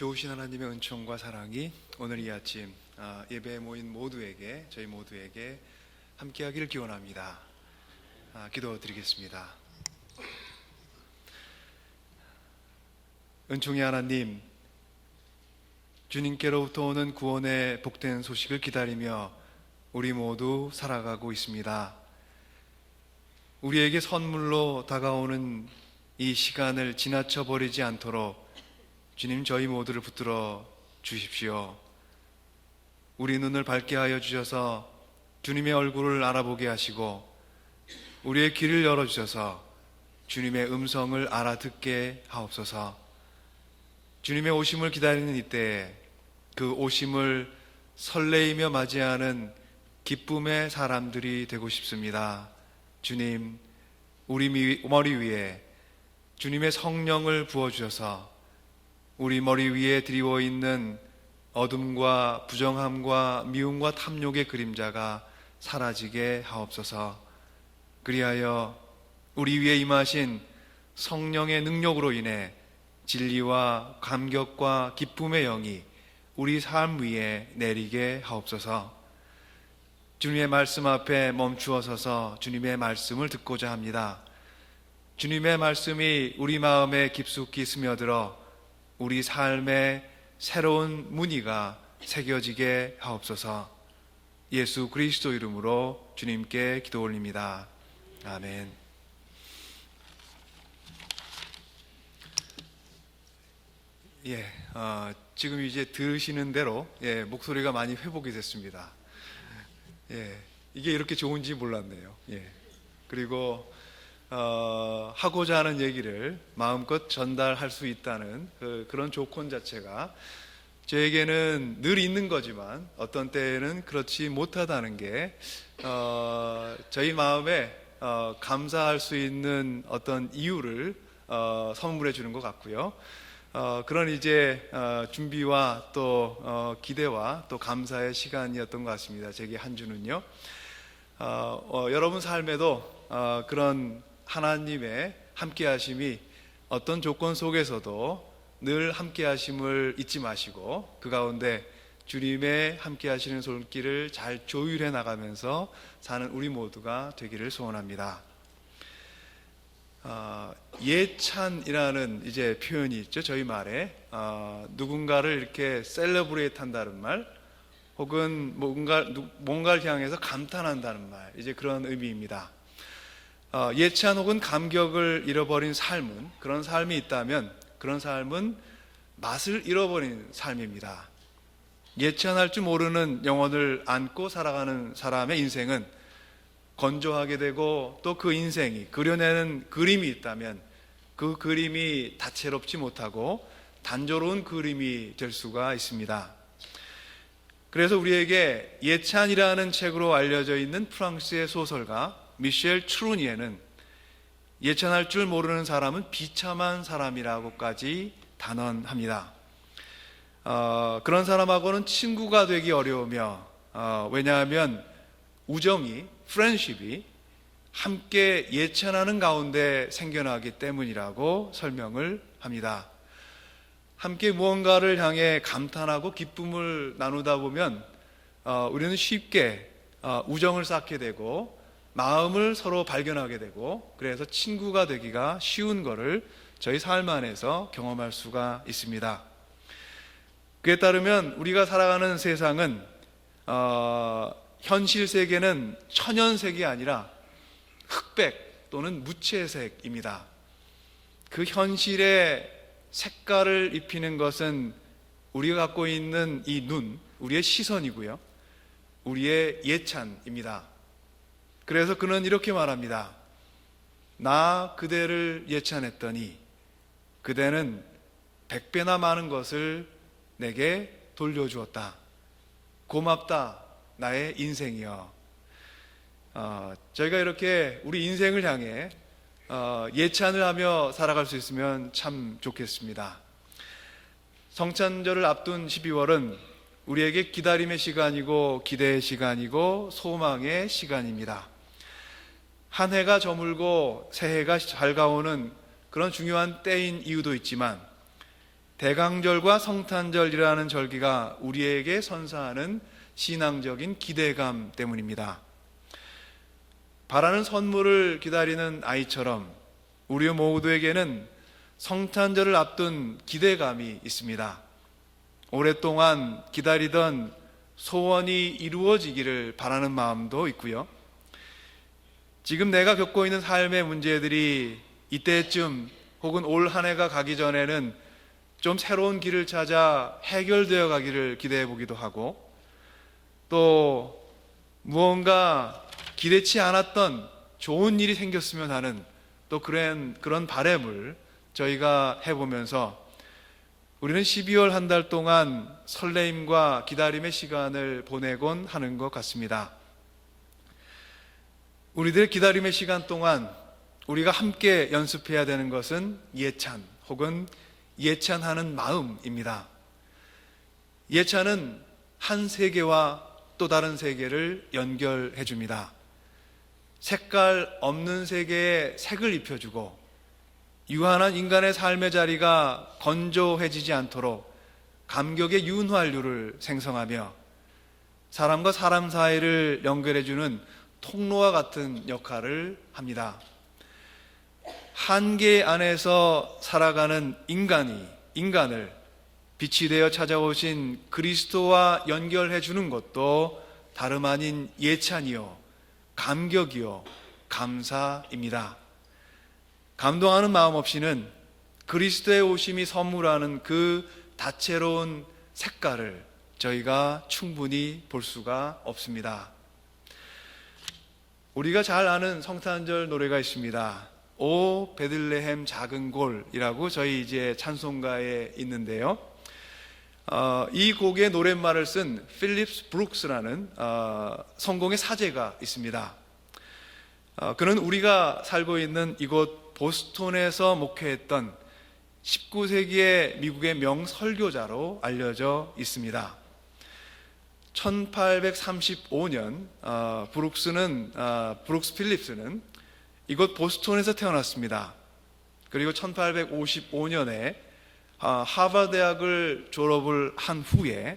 좋으신 하나님의 은총과 사랑이 오늘 이 아침 예배에 모인 모두에게, 저희 모두에게 함께하기를 기원합니다. 기도드리겠습니다. 은총의 하나님, 주님께로부터 오는 구원의 복된 소식을 기다리며 우리 모두 살아가고 있습니다. 우리에게 선물로 다가오는 이 시간을 지나쳐 버리지 않도록 주님, 저희 모두를 붙들어 주십시오. 우리 눈을 밝게 하여 주셔서 주님의 얼굴을 알아보게 하시고, 우리의 귀를 열어주셔서 주님의 음성을 알아듣게 하옵소서. 주님의 오심을 기다리는 이때에 그 오심을 설레이며 맞이하는 기쁨의 사람들이 되고 싶습니다. 주님, 우리 머리 위에 주님의 성령을 부어주셔서 우리 머리 위에 드리워 있는 어둠과 부정함과 미움과 탐욕의 그림자가 사라지게 하옵소서. 그리하여 우리 위에 임하신 성령의 능력으로 인해 진리와 감격과 기쁨의 영이 우리 삶 위에 내리게 하옵소서. 주님의 말씀 앞에 멈추어 서서 주님의 말씀을 듣고자 합니다. 주님의 말씀이 우리 마음에 깊숙이 스며들어 우리 삶에 새로운 무늬가 새겨지게 하옵소서. 예수 그리스도 이름으로 주님께 기도 올립니다. 아멘. 지금 이제 들으시는 대로 목소리가 많이 회복이 됐습니다. 이게 이렇게 좋은지 몰랐네요. 그리고 하고자 하는 얘기를 마음껏 전달할 수 있다는 그런 조건 자체가 저에게는 늘 있는 거지만 어떤 때에는 그렇지 못하다는 게 저희 마음에 감사할 수 있는 어떤 이유를 선물해 주는 것 같고요. 그런 이제 준비와 또 기대와 또 감사의 시간이었던 것 같습니다. 제게 한 주는요. 여러분 삶에도 그런 하나님의 함께하심이 어떤 조건 속에서도 늘 함께하심을 잊지 마시고 그 가운데 주님의 함께하시는 손길을 잘 조율해 나가면서 사는 우리 모두가 되기를 소원합니다. 예찬이라는 이제 표현이 있죠. 저희 말에 누군가를 이렇게 셀러브레이트 한다는 말, 혹은 뭔가를 향해서 감탄한다는 말, 이제 그런 의미입니다. 예찬 혹은 감격을 잃어버린 삶은, 그런 삶이 있다면 그런 삶은 맛을 잃어버린 삶입니다. 예찬할 줄 모르는 영혼을 안고 살아가는 사람의 인생은 건조하게 되고, 또 그 인생이 그려내는 그림이 있다면 그 그림이 다채롭지 못하고 단조로운 그림이 될 수가 있습니다. 그래서 우리에게 예찬이라는 책으로 알려져 있는 프랑스의 소설가 미셸 트루니에는 예찬할 줄 모르는 사람은 비참한 사람이라고까지 단언합니다. 그런 사람하고는 친구가 되기 어려우며, 왜냐하면 우정이, 프렌십이 함께 예찬하는 가운데 생겨나기 때문이라고 설명을 합니다. 함께 무언가를 향해 감탄하고 기쁨을 나누다 보면 우리는 쉽게 우정을 쌓게 되고 마음을 서로 발견하게 되고, 그래서 친구가 되기가 쉬운 것을 저희 삶 안에서 경험할 수가 있습니다. 그에 따르면 우리가 살아가는 세상은 현실 세계는 천연색이 아니라 흑백 또는 무채색입니다. 그 현실의 색깔을 입히는 것은 우리가 갖고 있는 이 눈, 우리의 시선이고요, 우리의 예찬입니다. 그래서 그는 이렇게 말합니다. 나 그대를 예찬했더니 그대는 100배나 많은 것을 내게 돌려주었다. 고맙다, 나의 인생이여. 저희가 이렇게 우리 인생을 향해 예찬을 하며 살아갈 수 있으면 참 좋겠습니다. 성찬절을 앞둔 12월은 우리에게 기다림의 시간이고 기대의 시간이고 소망의 시간입니다. 한 해가 저물고 새해가 밝아오는 그런 중요한 때인 이유도 있지만, 대강절과 성탄절이라는 절기가 우리에게 선사하는 신앙적인 기대감 때문입니다. 바라는 선물을 기다리는 아이처럼 우리 모두에게는 성탄절을 앞둔 기대감이 있습니다. 오랫동안 기다리던 소원이 이루어지기를 바라는 마음도 있고요. 지금 내가 겪고 있는 삶의 문제들이 이때쯤 혹은 올 한 해가 가기 전에는 좀 새로운 길을 찾아 해결되어 가기를 기대해 보기도 하고, 또 무언가 기대치 않았던 좋은 일이 생겼으면 하는 또 그런 바람을 저희가 해보면서 우리는 12월 한 달 동안 설레임과 기다림의 시간을 보내곤 하는 것 같습니다. 우리들의 기다림의 시간 동안 우리가 함께 연습해야 되는 것은 예찬 혹은 예찬하는 마음입니다. 예찬은 한 세계와 또 다른 세계를 연결해 줍니다. 색깔 없는 세계에 색을 입혀주고 유한한 인간의 삶의 자리가 건조해지지 않도록 감격의 윤활유를 생성하며 사람과 사람 사이를 연결해주는 통로와 같은 역할을 합니다. 한계 안에서 살아가는 인간을 빛이 되어 찾아오신 그리스도와 연결해주는 것도 다름 아닌 예찬이요, 감격이요, 감사입니다. 감동하는 마음 없이는 그리스도의 오심이 선물하는 그 다채로운 색깔을 저희가 충분히 볼 수가 없습니다. 우리가 잘 아는 성탄절 노래가 있습니다. 오 베들레헴 작은 골이라고 저희 이제 찬송가에 있는데요. 이 곡의 노랫말을 쓴 필립스 브룩스라는 성공의 사제가 있습니다. 그는 우리가 살고 있는 이곳 보스턴에서 목회했던 19세기의 미국의 명설교자로 알려져 있습니다. 1835년 브룩스 필립스는 이곳 보스턴에서 태어났습니다. 그리고 1855년에 하버드 대학을 졸업을 한 후에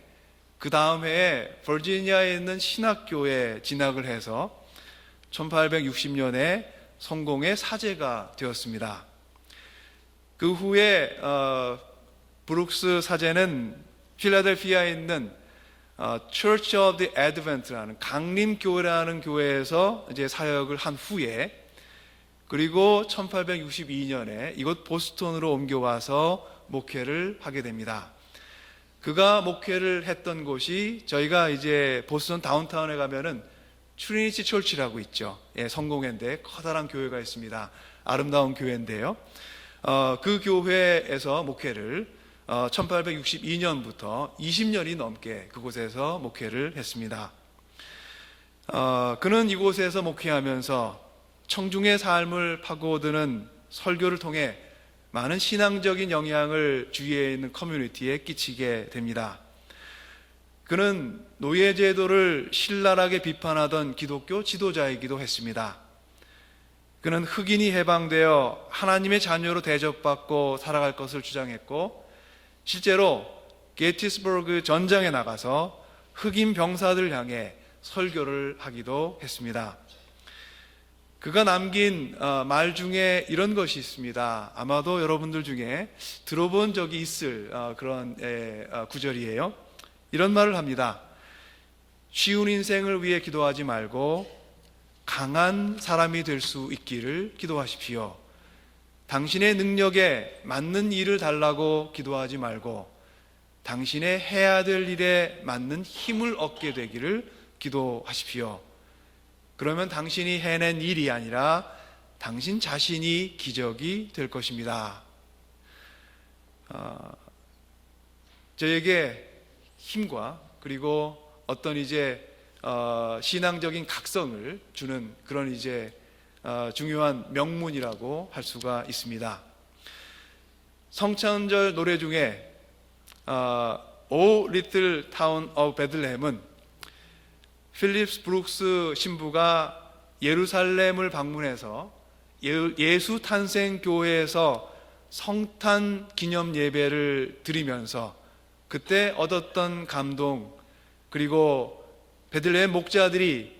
그 다음 해에 버지니아에 있는 신학교에 진학을 해서 1860년에 성공의 사제가 되었습니다. 그 후에 브룩스 사제는 필라델피아에 있는 Church of the Advent라는 강림교회라는 교회에서 이제 사역을 한 후에 그리고 1862년에 이곳 보스턴으로 옮겨와서 목회를 하게 됩니다. 그가 목회를 했던 곳이 저희가 이제 보스턴 다운타운에 가면은 트리니티 철치라고 있죠. 예, 성공회인데 커다란 교회가 있습니다. 아름다운 교회인데요. 그 교회에서 목회를 1862년부터 20년이 넘게 그곳에서 목회를 했습니다. 그는 이곳에서 목회하면서 청중의 삶을 파고드는 설교를 통해 많은 신앙적인 영향을 주위에 있는 커뮤니티에 끼치게 됩니다. 그는 노예제도를 신랄하게 비판하던 기독교 지도자이기도 했습니다. 그는 흑인이 해방되어 하나님의 자녀로 대접받고 살아갈 것을 주장했고 실제로 게티스버그 전장에 나가서 흑인 병사들 향해 설교를 하기도 했습니다. 그가 남긴 말 중에 이런 것이 있습니다. 아마도 여러분들 중에 들어본 적이 있을 그런 구절이에요. 이런 말을 합니다. 쉬운 인생을 위해 기도하지 말고 강한 사람이 될 수 있기를 기도하십시오. 당신의 능력에 맞는 일을 달라고 기도하지 말고 당신의 해야 될 일에 맞는 힘을 얻게 되기를 기도하십시오. 그러면 당신이 해낸 일이 아니라 당신 자신이 기적이 될 것입니다. 저에게 힘과 그리고 어떤 이제 신앙적인 각성을 주는 그런 이제 중요한 명문이라고 할 수가 있습니다. 성탄절 노래 중에 O Little Town of Bethlehem은 필립스 브룩스 신부가 예루살렘을 방문해서 예수 탄생 교회에서 성탄 기념 예배를 드리면서 그때 얻었던 감동, 그리고 베들레헴 목자들이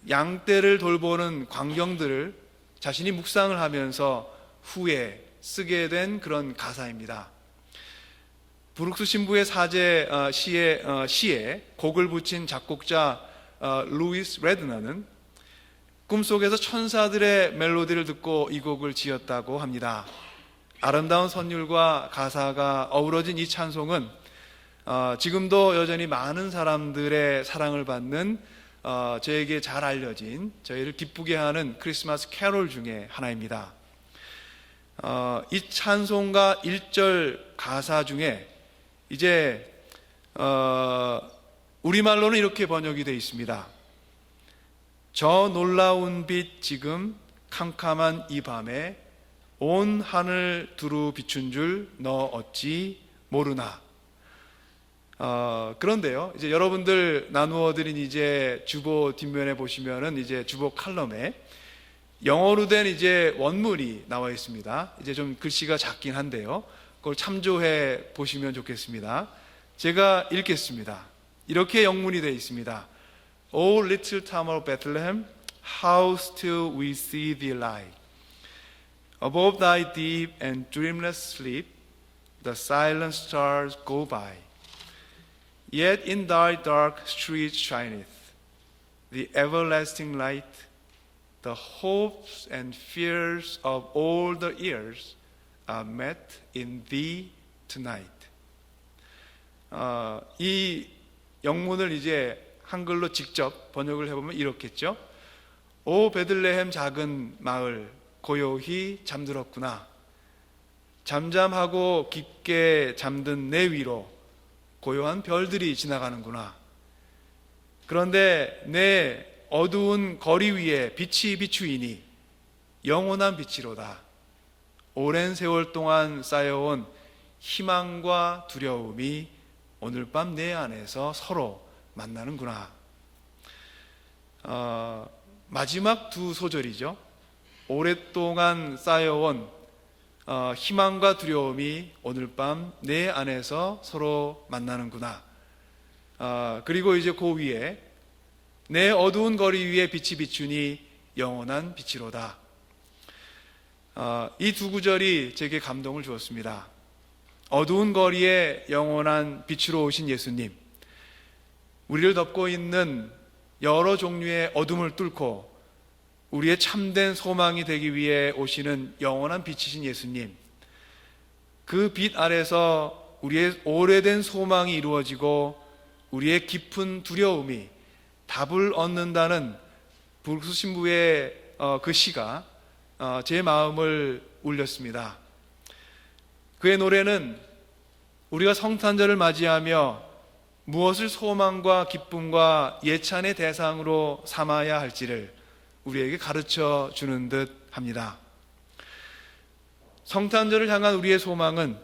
양떼를 돌보는 광경들을 자신이 묵상을 하면서 후에 쓰게 된 그런 가사입니다. 브룩스 신부의 사제 시에 곡을 붙인 작곡자 루이스 레드너는 꿈속에서 천사들의 멜로디를 듣고 이 곡을 지었다고 합니다. 아름다운 선율과 가사가 어우러진 이 찬송은 지금도 여전히 많은 사람들의 사랑을 받는 저에게 잘 알려진, 저희를 기쁘게 하는 크리스마스 캐롤 중에 하나입니다. 이 찬송가 1절 가사 중에 이제 우리말로는 이렇게 번역이 되어 있습니다. 저 놀라운 빛 지금 캄캄한 이 밤에 온 하늘 두루 비춘 줄 너 어찌 모르나. 그런데요, 이제 여러분들 나누어 드린 이제 주보 뒷면에 보시면은 이제 주보 칼럼에 영어로 된 이제 원문이 나와 있습니다. 이제 좀 글씨가 작긴 한데요, 그걸 참조해 보시면 좋겠습니다. 제가 읽겠습니다. 이렇게 영문이 되어 있습니다. O little town of Bethlehem, how still we see thee lie. Above thy deep and dreamless sleep, the silent stars go by. Yet in thy dark street shineth the everlasting light. The hopes and fears of all the years are met in thee tonight. 이 영문을 이제 한글로 직접 번역을 해보면 이렇겠죠. 오 베들레헴 작은 마을 고요히 잠들었구나. 잠잠하고 깊게 잠든 내 위로 고요한 별들이 지나가는구나. 그런데 내 어두운 거리 위에 빛이 비추이니 영원한 빛이로다. 오랜 세월 동안 쌓여온 희망과 두려움이 오늘 밤 내 안에서 서로 만나는구나. 마지막 두 소절이죠. 오랫동안 쌓여온 희망과 두려움이 오늘 밤 내 안에서 서로 만나는구나. 그리고 이제 그 위에 내 어두운 거리 위에 빛이 비추니 영원한 빛이로다. 이 두 구절이 제게 감동을 주었습니다. 어두운 거리에 영원한 빛으로 오신 예수님, 우리를 덮고 있는 여러 종류의 어둠을 뚫고 우리의 참된 소망이 되기 위해 오시는 영원한 빛이신 예수님, 그 빛 아래서 우리의 오래된 소망이 이루어지고 우리의 깊은 두려움이 답을 얻는다는 브룩스 신부의 그 시가 제 마음을 울렸습니다. 그의 노래는 우리가 성탄절을 맞이하며 무엇을 소망과 기쁨과 예찬의 대상으로 삼아야 할지를 우리에게 가르쳐 주는 듯 합니다. 성탄절을 향한 우리의 소망은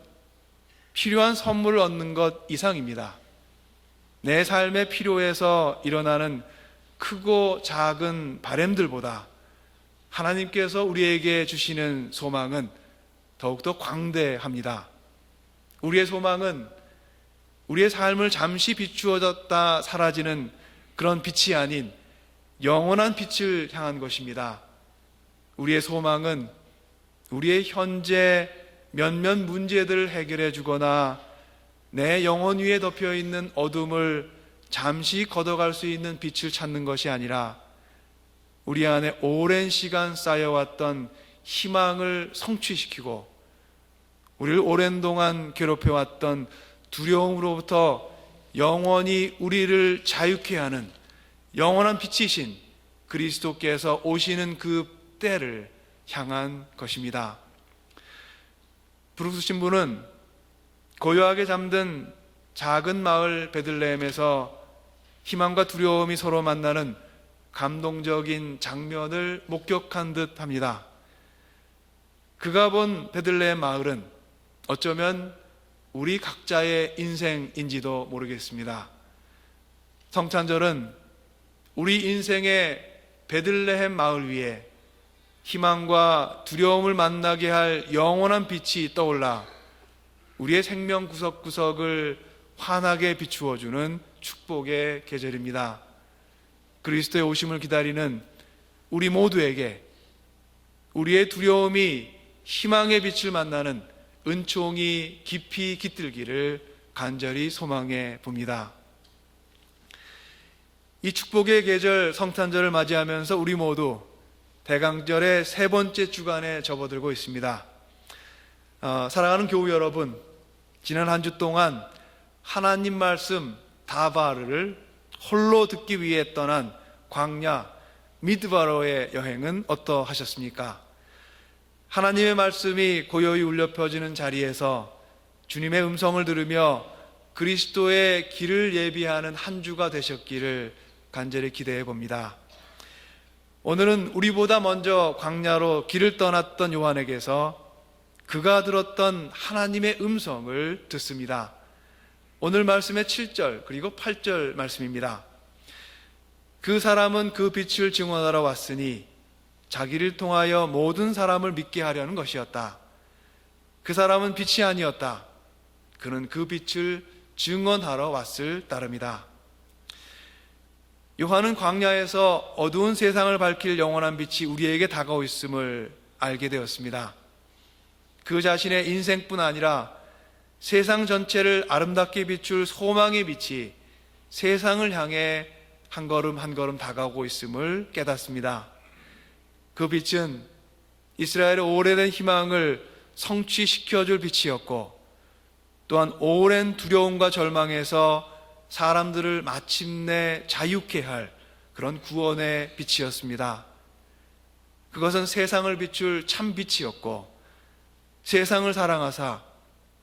필요한 선물을 얻는 것 이상입니다. 내 삶의 필요에서 일어나는 크고 작은 바램들보다 하나님께서 우리에게 주시는 소망은 더욱더 광대합니다. 우리의 소망은 우리의 삶을 잠시 비추어졌다 사라지는 그런 빛이 아닌 영원한 빛을 향한 것입니다. 우리의 소망은 우리의 현재 몇몇 문제들을 해결해 주거나 내 영혼 위에 덮여 있는 어둠을 잠시 걷어갈 수 있는 빛을 찾는 것이 아니라 우리 안에 오랜 시간 쌓여왔던 희망을 성취시키고 우리를 오랜 동안 괴롭혀왔던 두려움으로부터 영원히 우리를 자유케 하는 영원한 빛이신 그리스도께서 오시는 그 때를 향한 것입니다. 브룩스 신부는 고요하게 잠든 작은 마을 베들레헴에서 희망과 두려움이 서로 만나는 감동적인 장면을 목격한 듯 합니다. 그가 본 베들레헴 마을은 어쩌면 우리 각자의 인생인지도 모르겠습니다. 성탄절은 우리 인생의 베들레헴 마을 위에 희망과 두려움을 만나게 할 영원한 빛이 떠올라 우리의 생명 구석구석을 환하게 비추어주는 축복의 계절입니다. 그리스도의 오심을 기다리는 우리 모두에게 우리의 두려움이 희망의 빛을 만나는 은총이 깊이 깃들기를 간절히 소망해 봅니다. 이 축복의 계절 성탄절을 맞이하면서 우리 모두 대강절의 세 번째 주간에 접어들고 있습니다. 사랑하는 교우 여러분, 지난 한 주 동안 하나님 말씀 다바르를 홀로 듣기 위해 떠난 광야 미드바로의 여행은 어떠하셨습니까? 하나님의 말씀이 고요히 울려 퍼지는 자리에서 주님의 음성을 들으며 그리스도의 길을 예비하는 한 주가 되셨기를 간절히 기대해 봅니다. 오늘은 우리보다 먼저 광야로 길을 떠났던 요한에게서 그가 들었던 하나님의 음성을 듣습니다. 오늘 말씀의 7절 그리고 8절 말씀입니다. 그 사람은 그 빛을 증언하러 왔으니 자기를 통하여 모든 사람을 믿게 하려는 것이었다. 그 사람은 빛이 아니었다. 그는 그 빛을 증언하러 왔을 따름이다. 요한은 광야에서 어두운 세상을 밝힐 영원한 빛이 우리에게 다가오 있음을 알게 되었습니다. 그 자신의 인생뿐 아니라 세상 전체를 아름답게 비출 소망의 빛이 세상을 향해 한 걸음 한 걸음 다가오고 있음을 깨닫습니다. 그 빛은 이스라엘의 오래된 희망을 성취시켜줄 빛이었고 또한 오랜 두려움과 절망에서 사람들을 마침내 자유케 할 그런 구원의 빛이었습니다. 그것은 세상을 비출 참 빛이었고 세상을 사랑하사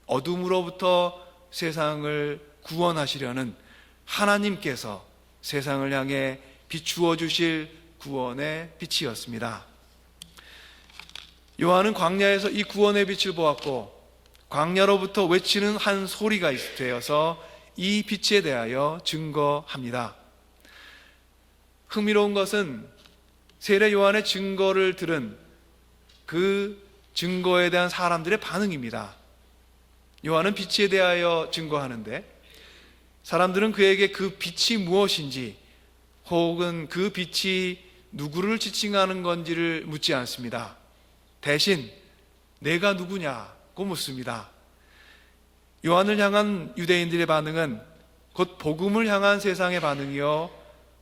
어둠으로부터 세상을 구원하시려는 하나님께서 세상을 향해 비추어 주실 구원의 빛이었습니다. 요한은 광야에서 이 구원의 빛을 보았고 광야로부터 외치는 한 소리가 되어서 이 빛에 대하여 증거합니다. 흥미로운 것은 세례 요한의 증거를 들은 그 증거에 대한 사람들의 반응입니다. 요한은 빛에 대하여 증거하는데 사람들은 그에게 그 빛이 무엇인지 혹은 그 빛이 누구를 지칭하는 건지를 묻지 않습니다. 대신 내가 누구냐고 묻습니다. 요한을 향한 유대인들의 반응은 곧 복음을 향한 세상의 반응이요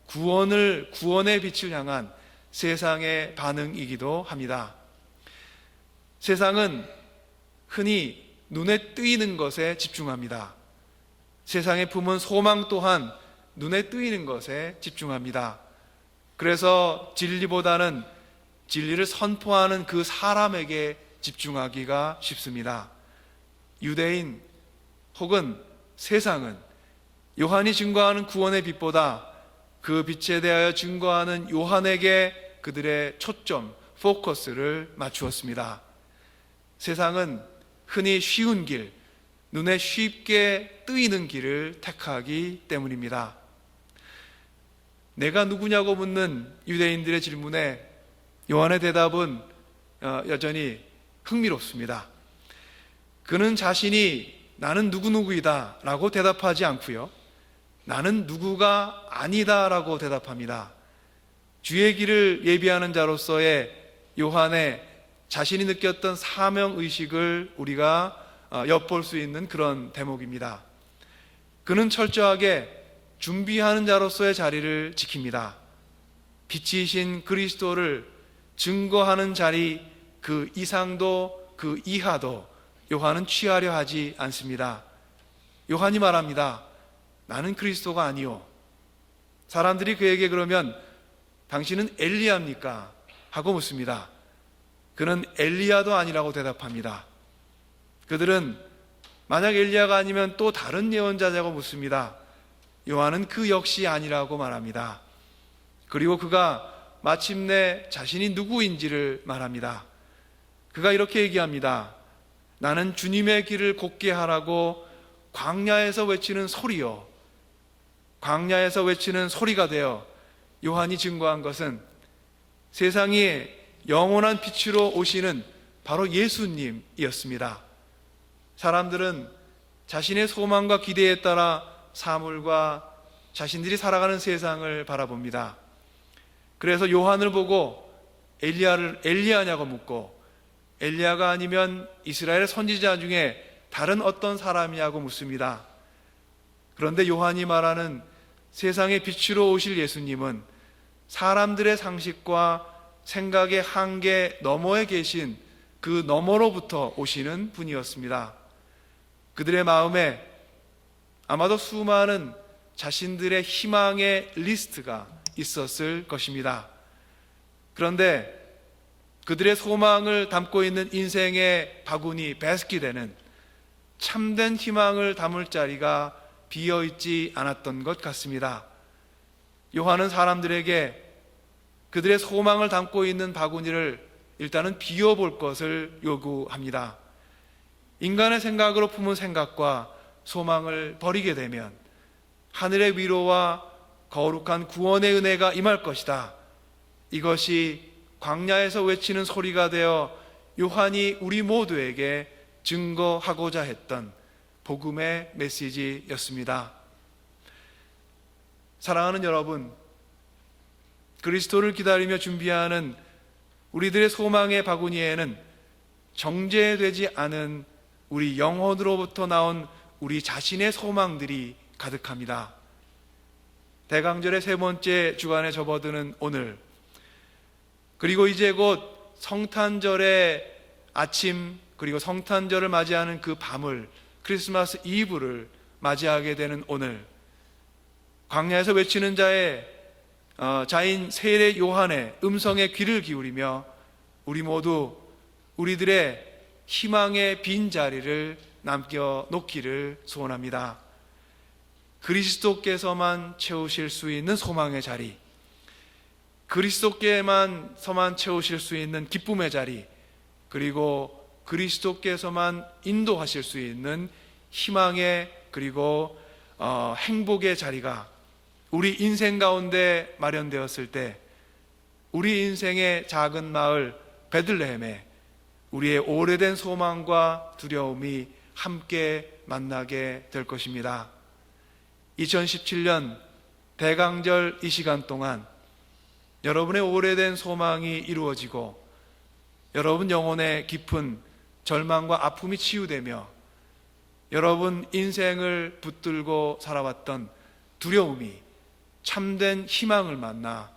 구원의 빛을 향한 세상의 반응이기도 합니다. 세상은 흔히 눈에 띄는 것에 집중합니다. 세상의 품은 소망 또한 눈에 띄는 것에 집중합니다. 그래서 진리보다는 진리를 선포하는 그 사람에게 집중하기가 쉽습니다. 유대인 혹은 세상은 요한이 증거하는 구원의 빛보다 그 빛에 대하여 증거하는 요한에게 그들의 초점, 포커스를 맞추었습니다. 세상은 흔히 쉬운 길, 눈에 쉽게 뜨이는 길을 택하기 때문입니다. 내가 누구냐고 묻는 유대인들의 질문에 요한의 대답은 여전히 흥미롭습니다. 그는 자신이 나는 누구누구이다 라고 대답하지 않고요, 나는 누구가 아니다 라고 대답합니다. 주의 길을 예비하는 자로서의 요한의 자신이 느꼈던 사명의식을 우리가 엿볼 수 있는 그런 대목입니다. 그는 철저하게 준비하는 자로서의 자리를 지킵니다. 빛이신 그리스도를 증거하는 자리 그 이상도 그 이하도 요한은 취하려 하지 않습니다. 요한이 말합니다. 나는 그리스도가 아니오. 사람들이 그에게 그러면 당신은 엘리야입니까? 하고 묻습니다. 그는 엘리야도 아니라고 대답합니다. 그들은 만약 엘리야가 아니면 또 다른 예언자냐고 묻습니다. 요한은 그 역시 아니라고 말합니다. 그리고 그가 마침내 자신이 누구인지를 말합니다. 그가 이렇게 얘기합니다. 나는 주님의 길을 곧게 하라고 광야에서 외치는 소리요, 광야에서 외치는 소리가 되어 요한이 증거한 것은 세상이 영원한 빛으로 오시는 바로 예수님이었습니다. 사람들은 자신의 소망과 기대에 따라 사물과 자신들이 살아가는 세상을 바라봅니다. 그래서 요한을 보고 엘리야냐고 묻고, 엘리야가 아니면 이스라엘 선지자 중에 다른 어떤 사람이냐고 묻습니다. 그런데 요한이 말하는 세상의 빛으로 오실 예수님은 사람들의 상식과 생각의 한계 너머에 계신 그 너머로부터 오시는 분이었습니다. 그들의 마음에 아마도 수많은 자신들의 희망의 리스트가 있었을 것입니다. 그런데 그들의 소망을 담고 있는 인생의 바구니, 베스킷에는 참된 희망을 담을 자리가 비어있지 않았던 것 같습니다. 요한은 사람들에게 그들의 소망을 담고 있는 바구니를 일단은 비워볼 것을 요구합니다. 인간의 생각으로 품은 생각과 소망을 버리게 되면 하늘의 위로와 거룩한 구원의 은혜가 임할 것이다. 이것이 광야에서 외치는 소리가 되어 요한이 우리 모두에게 증거하고자 했던 복음의 메시지였습니다. 사랑하는 여러분, 그리스도를 기다리며 준비하는 우리들의 소망의 바구니에는 정제되지 않은 우리 영혼으로부터 나온 우리 자신의 소망들이 가득합니다. 대강절의 세 번째 주간에 접어드는 오늘, 그리고 이제 곧 성탄절의 아침, 그리고 성탄절을 맞이하는 그 밤을, 크리스마스 이브를 맞이하게 되는 오늘, 광야에서 외치는 자인 세례 요한의 음성에 귀를 기울이며 우리 모두 우리들의 희망의 빈자리를 남겨놓기를 소원합니다. 그리스도께서만 채우실 수 있는 소망의 자리, 그리스도께서만 채우실 수 있는 기쁨의 자리, 그리고 그리스도께서만 인도하실 수 있는 희망의, 그리고 행복의 자리가 우리 인생 가운데 마련되었을 때, 우리 인생의 작은 마을 베들레헴에 우리의 오래된 소망과 두려움이 함께 만나게 될 것입니다. 2017년 대강절 이 시간 동안 여러분의 오래된 소망이 이루어지고 여러분 영혼의 깊은 절망과 아픔이 치유되며 여러분 인생을 붙들고 살아왔던 두려움이 참된 희망을 만나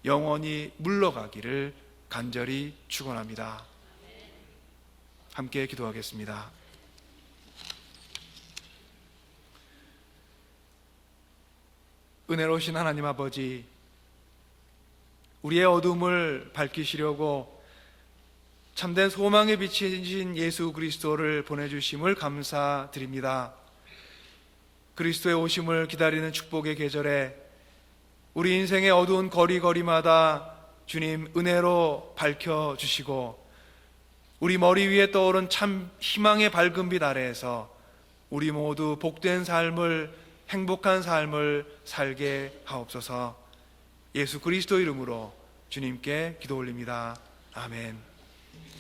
영원히 물러가기를 간절히 축원합니다. 함께 기도하겠습니다. 은혜로우신 하나님 아버지, 우리의 어둠을 밝히시려고 참된 소망의 빛이신 예수 그리스도를 보내주심을 감사드립니다. 그리스도의 오심을 기다리는 축복의 계절에 우리 인생의 어두운 거리마다 주님 은혜로 밝혀주시고 우리 머리 위에 떠오른 참 희망의 밝은 빛 아래에서 우리 모두 복된 삶을, 행복한 삶을 살게 하옵소서. 예수 그리스도 이름으로 주님께 기도 올립니다. 아멘.